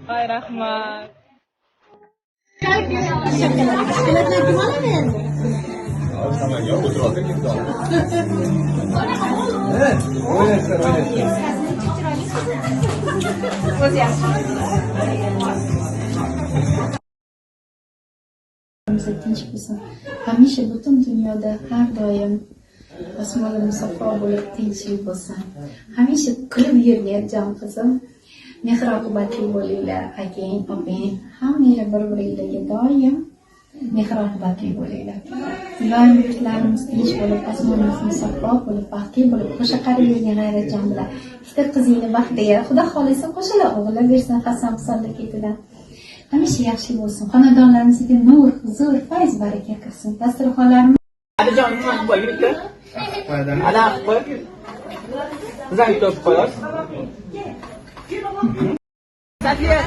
Ay rahmat. Tinch bo'lsin. Hamisha butun dunyoda har doim osmonlar musaffo bo'lib tinchlik bo'lsin. Hamisha kulib yurgan jon qizim. Mehr oqibatli bo'linglar, akang, opang, hammanglar bir-biringlarga doim mehr oqibatli bo'linglar. Doim yurtlarimiz tinch bo'lib, osmonimiz musaffo bo'lib, baxtli bo'lib, o'sha qarib yurgan G'ayratjon bilan ikkita qizingni baxtiga Xudo xolisa qo'shilib o'g'illar bersin Hasan Husanlik ketidan. Hamisha yaxshi bo'lsin. Xonadonlarimizga nur, huzur, fayz, baraka kirsin. Dasturxonlarimiz Adajon nima qo'y bitta? Ana qo'y. Zang top qo'yasiz. Safiya.